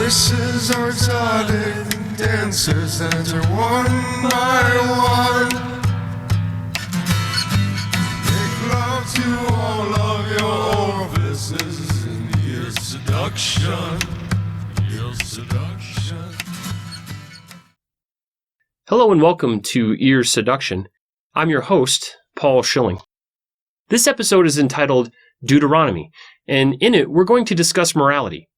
voices are exotic dancers that enter one by one. Make love to all of your orifices in ear seduction. Ear seduction. Hello and welcome to Ear Seduction. I'm your host, Paul Schilling. This episode is entitled Deuteronomy, and in it we're going to discuss morality.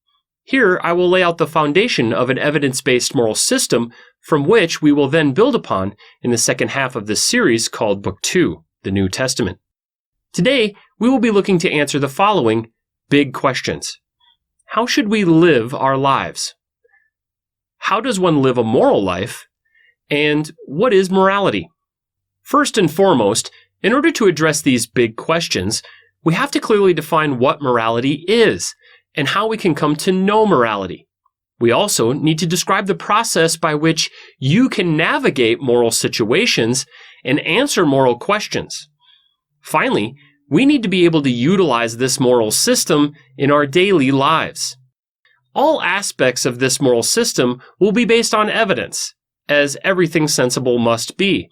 Here I will lay out the foundation of an evidence-based moral system from which we will then build upon in the second half of this series called Book 2, the New Testament. Today we will be looking to answer the following big questions. How should we live our lives? How does one live a moral life? And what is morality? First and foremost, in order to address these big questions, we have to clearly define what morality is and how we can come to know morality. We also need to describe the process by which you can navigate moral situations and answer moral questions. Finally, we need to be able to utilize this moral system in our daily lives. All aspects of this moral system will be based on evidence, as everything sensible must be,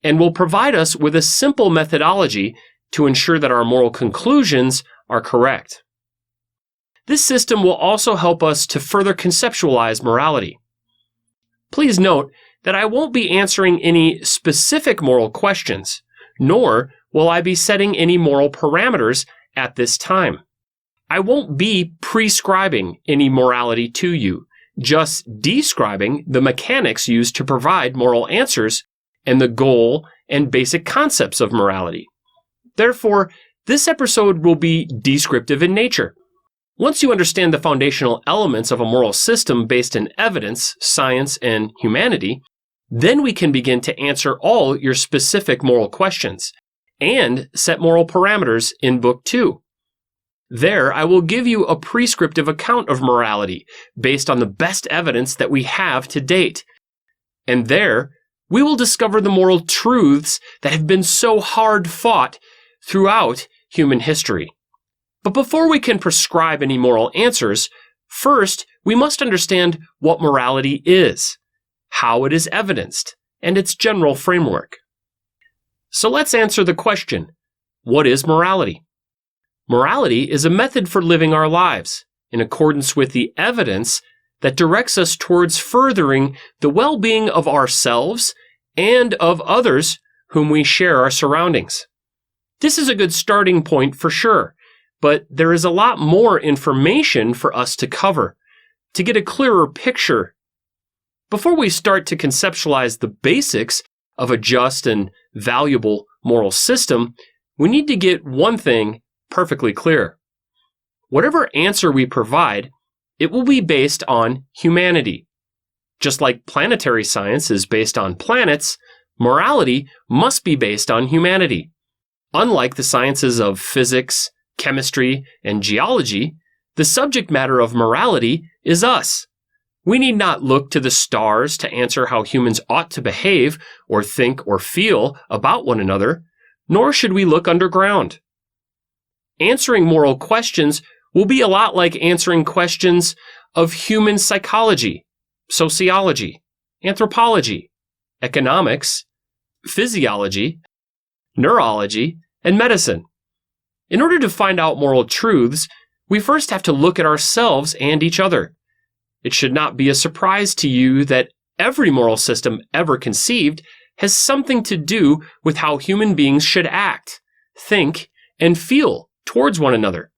and will provide us with a simple methodology to ensure that our moral conclusions are correct. This system will also help us to further conceptualize morality. Please note that I won't be answering any specific moral questions, nor will I be setting any moral parameters at this time. I won't be prescribing any morality to you, just describing the mechanics used to provide moral answers and the goal and basic concepts of morality. Therefore, this episode will be descriptive in nature. Once you understand the foundational elements of a moral system based in evidence, science, and humanity, then we can begin to answer all your specific moral questions and set moral parameters in Book 2. There, I will give you a prescriptive account of morality based on the best evidence that we have to date. And there, we will discover the moral truths that have been so hard fought throughout human history. But before we can prescribe any moral answers, first, we must understand what morality is, how it is evidenced, and its general framework. So let's answer the question, what is morality? Morality is a method for living our lives in accordance with the evidence that directs us towards furthering the well-being of ourselves and of others whom we share our surroundings. This is a good starting point for sure, but there is a lot more information for us to cover to get a clearer picture. Before we start to conceptualize the basics of a just and valuable moral system, we need to get one thing perfectly clear. Whatever answer we provide, it will be based on humanity. Just like planetary science is based on planets, morality must be based on humanity. Unlike the sciences of physics, chemistry, and geology, the subject matter of morality is us. We need not look to the stars to answer how humans ought to behave or think or feel about one another, nor should we look underground. Answering moral questions will be a lot like answering questions of human psychology, sociology, anthropology, economics, physiology, neurology, and medicine. In order to find out moral truths, we first have to look at ourselves and each other. It should not be a surprise to you that every moral system ever conceived has something to do with how human beings should act, think, and feel towards one another.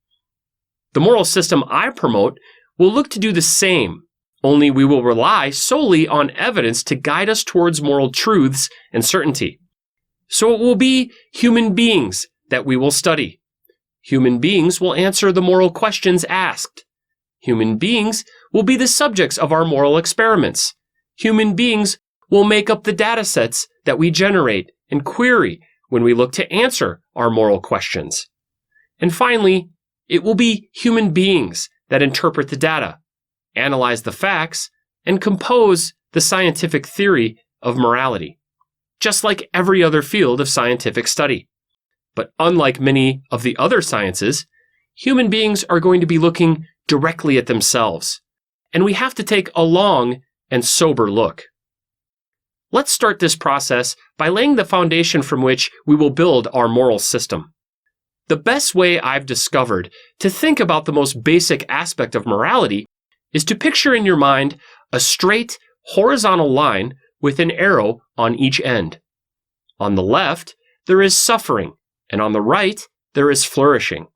The moral system I promote will look to do the same, only we will rely solely on evidence to guide us towards moral truths and certainty. So it will be human beings that we will study. Human beings will answer the moral questions asked. Human beings will be the subjects of our moral experiments. Human beings will make up the data sets that we generate and query when we look to answer our moral questions. And finally, it will be human beings that interpret the data, analyze the facts, and compose the scientific theory of morality, just like every other field of scientific study. But unlike many of the other sciences, human beings are going to be looking directly at themselves and we have to take a long and sober look. Let's start this process by laying the foundation from which we will build our moral system. The best way I've discovered to think about the most basic aspect of morality is to picture in your mind a straight, horizontal line with an arrow on each end. On the left, there is suffering, and on the right, there is flourishing.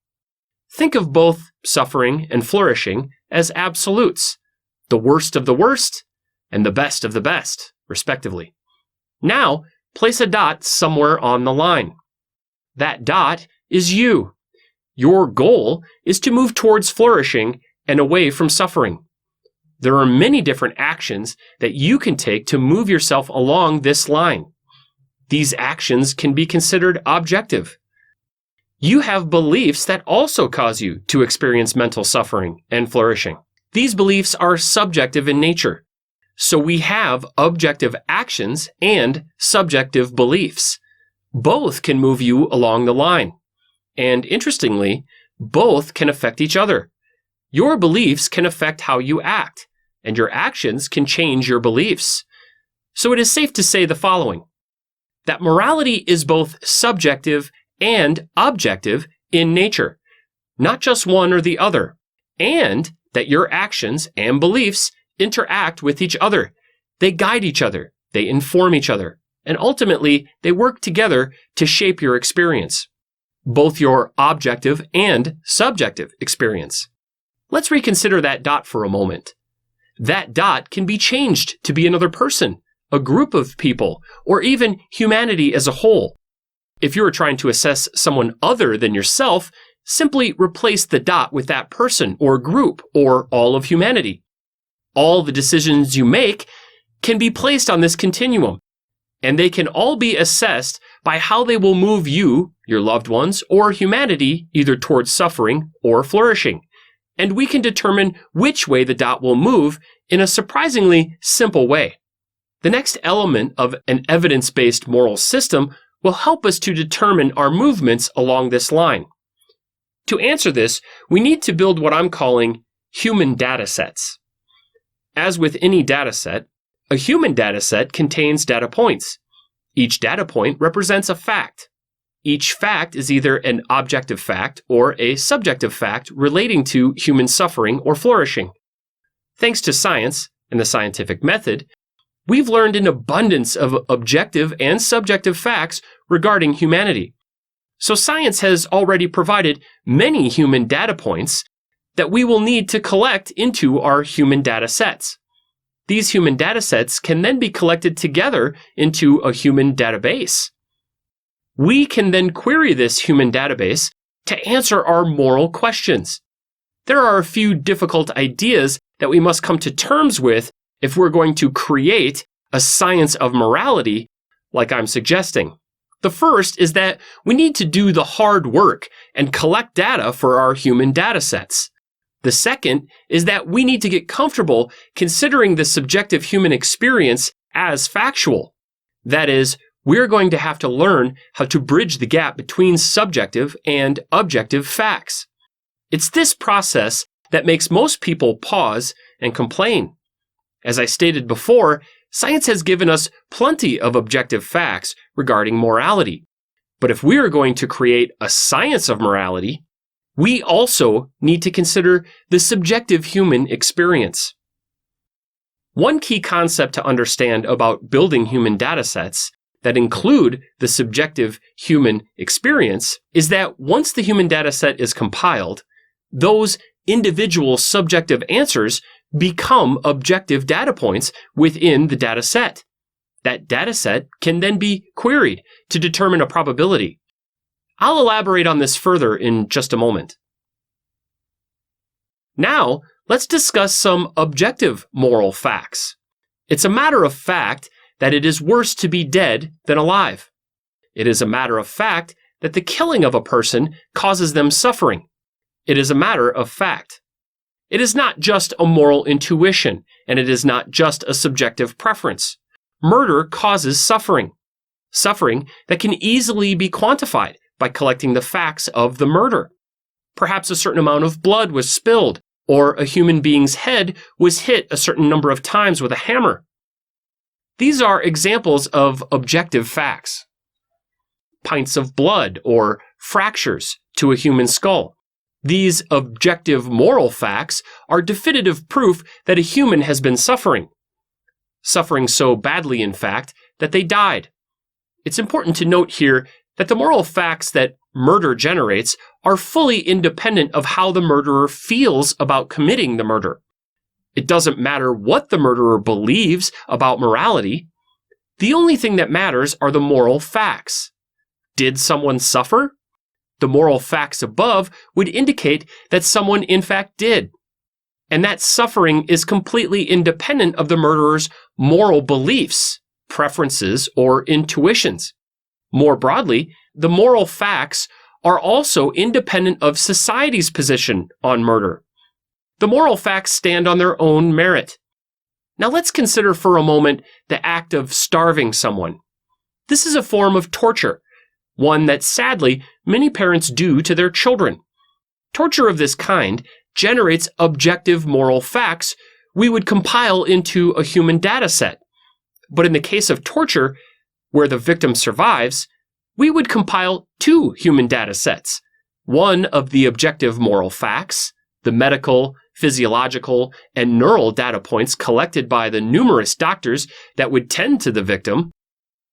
Think of both suffering and flourishing as absolutes, the worst of the worst and the best of the best, respectively. Now, place a dot somewhere on the line. That dot is you. Your goal is to move towards flourishing and away from suffering. There are many different actions that you can take to move yourself along this line. These actions can be considered objective. You have beliefs that also cause you to experience mental suffering and flourishing. These beliefs are subjective in nature. So we have objective actions and subjective beliefs. Both can move you along the line. And interestingly, both can affect each other. Your beliefs can affect how you act, and your actions can change your beliefs. So it is safe to say the following: that morality is both subjective and objective in nature, not just one or the other, and that your actions and beliefs interact with each other. They guide each other, they inform each other, and ultimately they work together to shape your experience, both your objective and subjective experience. Let's reconsider that dot for a moment. That dot can be changed to be another person, a group of people, or even humanity as a whole. If you are trying to assess someone other than yourself, simply replace the dot with that person or group or all of humanity. All the decisions you make can be placed on this continuum, and they can all be assessed by how they will move you, your loved ones, or humanity either towards suffering or flourishing. And we can determine which way the dot will move in a surprisingly simple way. The next element of an evidence-based moral system will help us to determine our movements along this line. To answer this, we need to build what I'm calling human data sets. As with any data set, a human data set contains data points. Each data point represents a fact. Each fact is either an objective fact or a subjective fact relating to human suffering or flourishing. Thanks to science and the scientific method, we've learned an abundance of objective and subjective facts regarding humanity. So science has already provided many human data points that we will need to collect into our human data sets. These human data sets can then be collected together into a human database. We can then query this human database to answer our moral questions. There are a few difficult ideas that we must come to terms with if we're going to create a science of morality like I'm suggesting. The first is that we need to do the hard work and collect data for our human data sets. The second is that we need to get comfortable considering the subjective human experience as factual. That is, we're going to have to learn how to bridge the gap between subjective and objective facts. It's this process that makes most people pause and complain. As I stated before, science has given us plenty of objective facts regarding morality. But if we are going to create a science of morality, we also need to consider the subjective human experience. One key concept to understand about building human data sets that include the subjective human experience is that once the human data set is compiled, those individual subjective answers become objective data points within the data set. That data set can then be queried to determine a probability. I'll elaborate on this further in just a moment. Now, let's discuss some objective moral facts. It's a matter of fact that it is worse to be dead than alive. It is a matter of fact that the killing of a person causes them suffering. It is a matter of fact. It is not just a moral intuition, and it is not just a subjective preference. Murder causes suffering. Suffering that can easily be quantified by collecting the facts of the murder. Perhaps a certain amount of blood was spilled or a human being's head was hit a certain number of times with a hammer. These are examples of objective facts. Pints of blood or fractures to a human skull. These objective moral facts are definitive proof that a human has been suffering. Suffering so badly, in fact, that they died. It's important to note here that the moral facts that murder generates are fully independent of how the murderer feels about committing the murder. It doesn't matter what the murderer believes about morality. The only thing that matters are the moral facts. Did someone suffer? The moral facts above would indicate that someone in fact did. And that suffering is completely independent of the murderer's moral beliefs, preferences, or intuitions. More broadly, the moral facts are also independent of society's position on murder. The moral facts stand on their own merit. Now let's consider for a moment the act of starving someone. This is a form of torture, one that sadly many parents do to their children. Torture of this kind generates objective moral facts we would compile into a human data set. But in the case of torture, where the victim survives, we would compile two human data sets. One of the objective moral facts, the medical, physiological, and neural data points collected by the numerous doctors that would tend to the victim.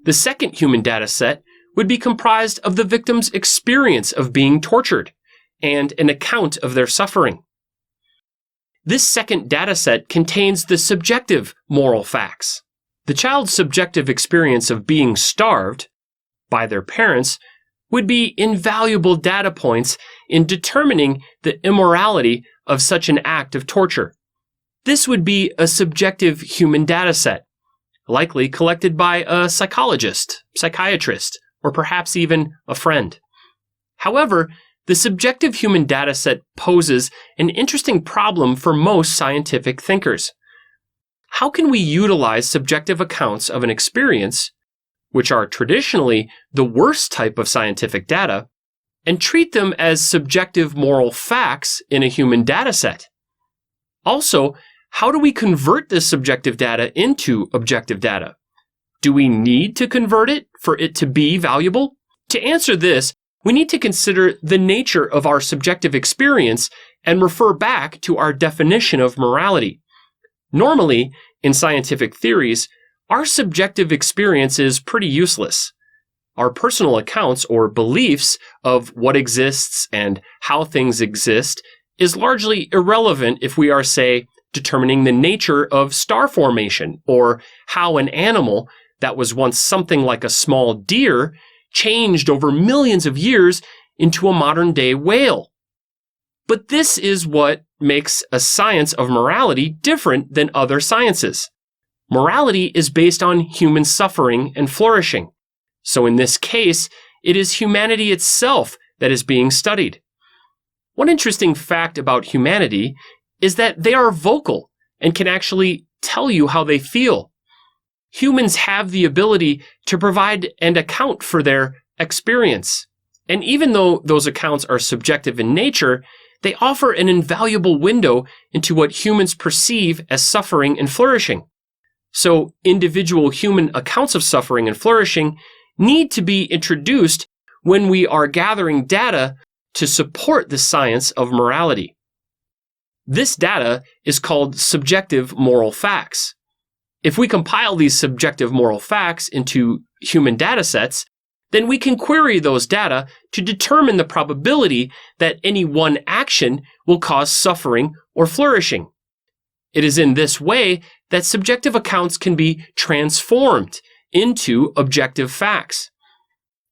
The second human data set would be comprised of the victim's experience of being tortured and an account of their suffering. This second data set contains the subjective moral facts. The child's subjective experience of being starved by their parents would be invaluable data points in determining the immorality of such an act of torture. This would be a subjective human data set, likely collected by a psychologist, psychiatrist, or perhaps even a friend. However, the subjective human data set poses an interesting problem for most scientific thinkers. How can we utilize subjective accounts of an experience, which are traditionally the worst type of scientific data, and treat them as subjective moral facts in a human data set? Also, how do we convert this subjective data into objective data? Do we need to convert it for it to be valuable? To answer this, we need to consider the nature of our subjective experience and refer back to our definition of morality. Normally, in scientific theories, our subjective experience is pretty useless. Our personal accounts or beliefs of what exists and how things exist is largely irrelevant if we are, say, determining the nature of star formation or how an animal that was once something like a small deer changed over millions of years into a modern-day whale. But this is what makes a science of morality different than other sciences. Morality is based on human suffering and flourishing. So in this case, it is humanity itself that is being studied. One interesting fact about humanity is that they are vocal and can actually tell you how they feel. Humans have the ability to provide and account for their experience. And even though those accounts are subjective in nature, they offer an invaluable window into what humans perceive as suffering and flourishing. So individual human accounts of suffering and flourishing need to be introduced when we are gathering data to support the science of morality. This data is called subjective moral facts. If we compile these subjective moral facts into human data sets, then we can query those data to determine the probability that any one action will cause suffering or flourishing. It is in this way that subjective accounts can be transformed into objective facts.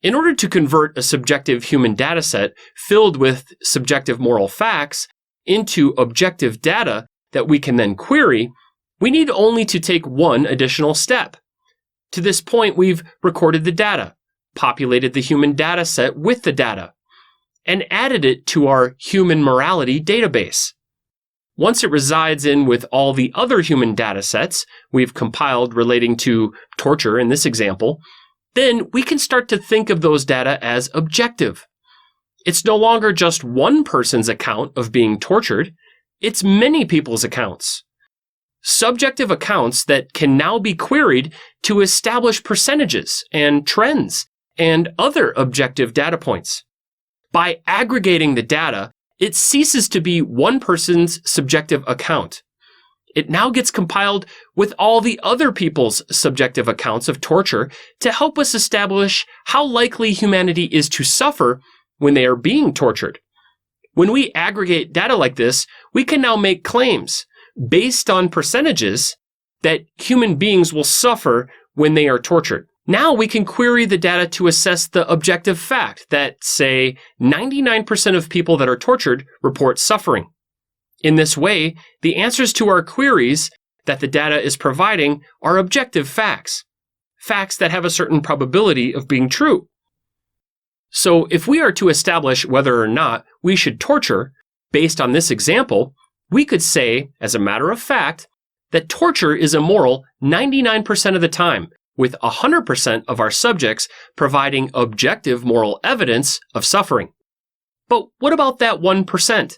In order to convert a subjective human data set filled with subjective moral facts into objective data that we can then query, we need only to take one additional step. To this point, we've recorded the data, populated the human data set with the data, and added it to our human morality database. Once it resides in with all the other human data sets we've compiled relating to torture in this example, then we can start to think of those data as objective. It's no longer just one person's account of being tortured. It's many people's accounts. Subjective accounts that can now be queried to establish percentages and trends and other objective data points. By aggregating the data, it ceases to be one person's subjective account. It now gets compiled with all the other people's subjective accounts of torture to help us establish how likely humanity is to suffer when they are being tortured. When we aggregate data like this, we can now make claims based on percentages that human beings will suffer when they are tortured. Now we can query the data to assess the objective fact that, say, 99% of people that are tortured report suffering. In this way, the answers to our queries that the data is providing are objective facts, facts that have a certain probability of being true. So if we are to establish whether or not we should torture, based on this example, we could say, as a matter of fact, that torture is immoral 99% of the time, with 100% of our subjects providing objective moral evidence of suffering. But what about that 1%?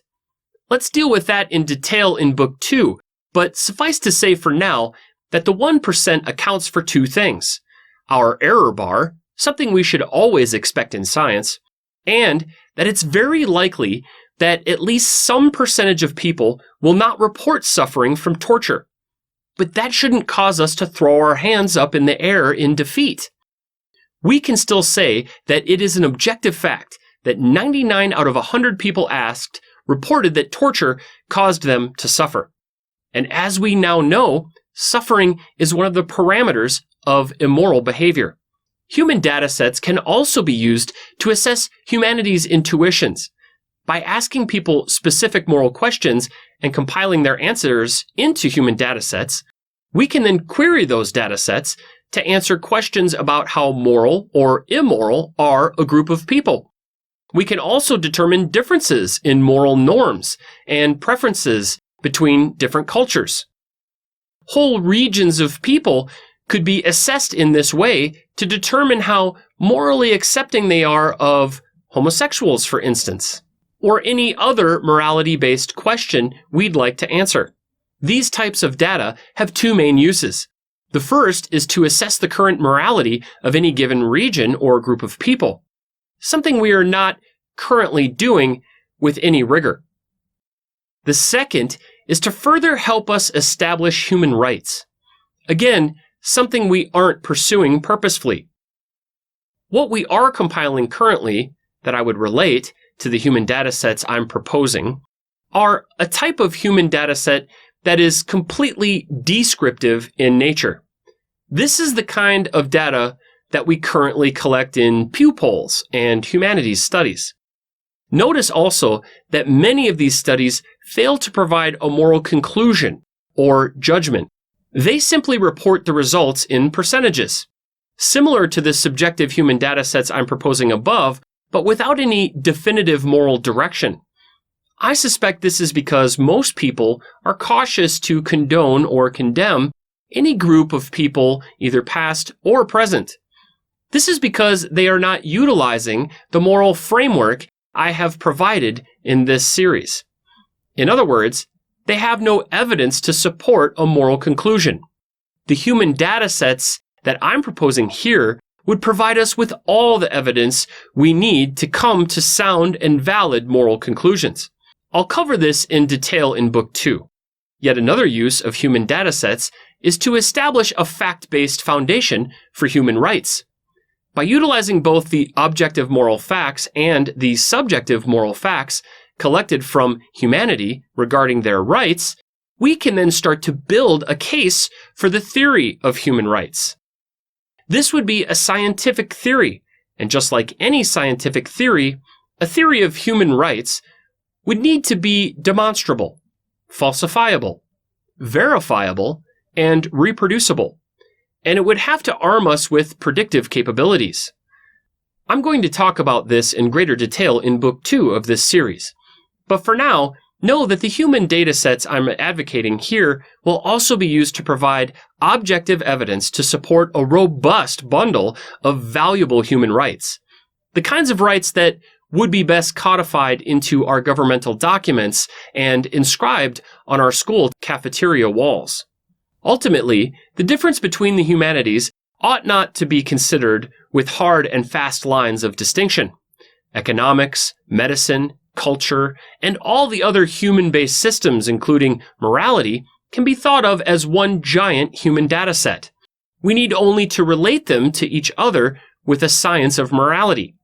Let's deal with that in detail in Book 2, but suffice to say for now that the 1% accounts for two things: our error bar, something we should always expect in science, and that it's very likely that at least some percentage of people will not report suffering from torture. But that shouldn't cause us to throw our hands up in the air in defeat. We can still say that it is an objective fact that 99 out of 100 people asked reported that torture caused them to suffer. And as we now know, suffering is one of the parameters of immoral behavior. Human data sets can also be used to assess humanity's intuitions. By asking people specific moral questions and compiling their answers into human data sets, we can then query those data sets to answer questions about how moral or immoral are a group of people. We can also determine differences in moral norms and preferences between different cultures. Whole regions of people could be assessed in this way to determine how morally accepting they are of homosexuals, for instance, or any other morality-based question we'd like to answer. These types of data have two main uses. The first is to assess the current morality of any given region or group of people, something we are not currently doing with any rigor. The second is to further help us establish human rights. Again, something we aren't pursuing purposefully. What we are compiling currently, that I would relate to the human data sets I'm proposing, are a type of human data set that is completely descriptive in nature. This is the kind of data that we currently collect in Pew polls and humanities studies. Notice also that many of these studies fail to provide a moral conclusion or judgment. They simply report the results in percentages, similar to the subjective human data sets I'm proposing above, but without any definitive moral direction. I suspect this is because most people are cautious to condone or condemn any group of people, either past or present. This is because they are not utilizing the moral framework I have provided in this series. In other words, they have no evidence to support a moral conclusion. The human data sets that I'm proposing here would provide us with all the evidence we need to come to sound and valid moral conclusions. I'll cover this in detail in Book 2. Yet another use of human data sets is to establish a fact-based foundation for human rights. By utilizing both the objective moral facts and the subjective moral facts collected from humanity regarding their rights, we can then start to build a case for the theory of human rights. This would be a scientific theory, and just like any scientific theory, a theory of human rights would need to be demonstrable, falsifiable, verifiable, and reproducible, and it would have to arm us with predictive capabilities. I'm going to talk about this in greater detail in Book 2 of this series. But for now, know that the human data sets I'm advocating here will also be used to provide objective evidence to support a robust bundle of valuable human rights. The kinds of rights that would be best codified into our governmental documents and inscribed on our school cafeteria walls. Ultimately, the difference between the humanities ought not to be considered with hard and fast lines of distinction. Economics, medicine, culture, and all the other human-based systems, including morality, can be thought of as one giant human data set. We need only to relate them to each other with a science of morality.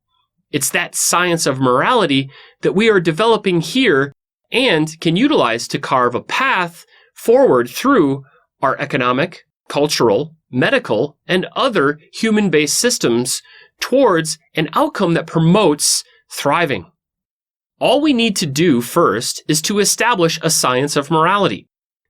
It's that science of morality that we are developing here and can utilize to carve a path forward through our economic, cultural, medical, and other human-based systems towards an outcome that promotes thriving. All we need to do first is to establish a science of morality.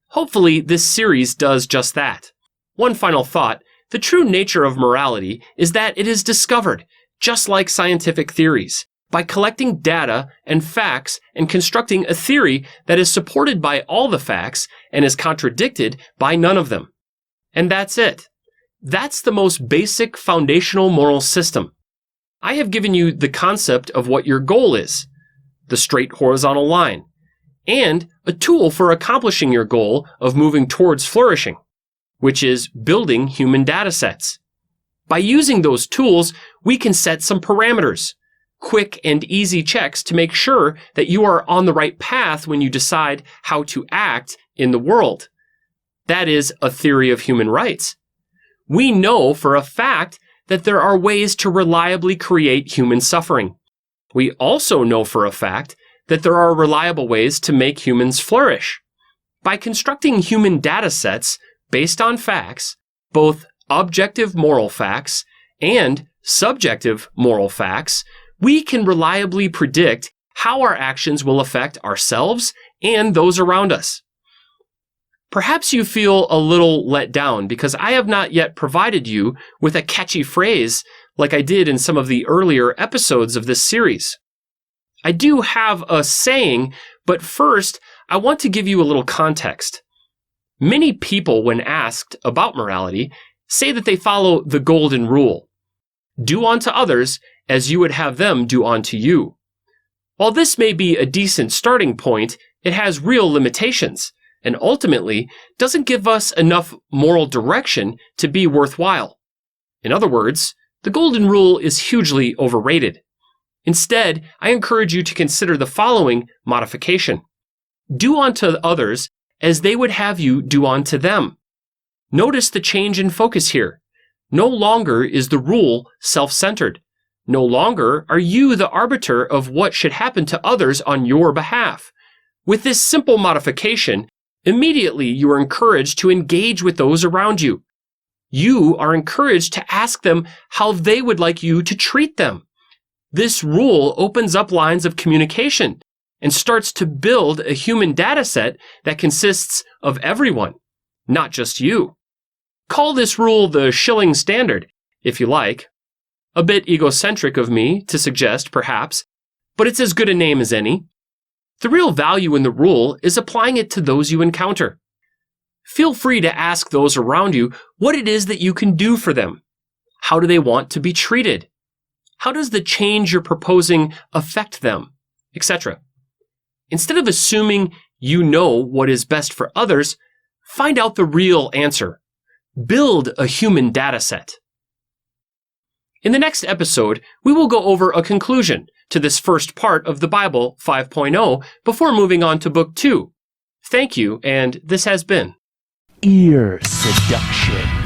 Hopefully, this series does just that. One final thought, the true nature of morality is that it is discovered, just like scientific theories, by collecting data and facts and constructing a theory that is supported by all the facts and is contradicted by none of them. And that's it. That's the most basic foundational moral system. I have given you the concept of what your goal is, the straight horizontal line, and a tool for accomplishing your goal of moving towards flourishing, which is building human data sets. By using those tools, we can set some parameters, quick and easy checks to make sure that you are on the right path when you decide how to act in the world. That is a theory of human rights. We know for a fact that there are ways to reliably create human suffering. We also know for a fact that there are reliable ways to make humans flourish. By constructing human data sets based on facts, both objective moral facts and subjective moral facts, we can reliably predict how our actions will affect ourselves and those around us. Perhaps you feel a little let down because I have not yet provided you with a catchy phrase like I did in some of the earlier episodes of this series. I do have a saying, but first, I want to give you a little context. Many people, when asked about morality, say that they follow the golden rule. Do unto others as you would have them do unto you. While this may be a decent starting point, it has real limitations, and ultimately doesn't give us enough moral direction to be worthwhile. In other words, the golden rule is hugely overrated. Instead, I encourage you to consider the following modification. Do unto others as they would have you do unto them. Notice the change in focus here. No longer is the rule self-centered. No longer are you the arbiter of what should happen to others on your behalf. With this simple modification, immediately you are encouraged to engage with those around you. You are encouraged to ask them how they would like you to treat them. This rule opens up lines of communication and starts to build a human data set that consists of everyone, not just you. Call this rule the Schilling Standard, if you like. A bit egocentric of me to suggest, perhaps, but it's as good a name as any. The real value in the rule is applying it to those you encounter. Feel free to ask those around you what it is that you can do for them. How do they want to be treated? How does the change you're proposing affect them? Etc. Instead of assuming you know what is best for others, find out the real answer. Build a human data set. In the next episode, we will go over a conclusion to this first part of the Bible 5.0 before moving on to Book 2. Thank you, and this has been Ear Seduction.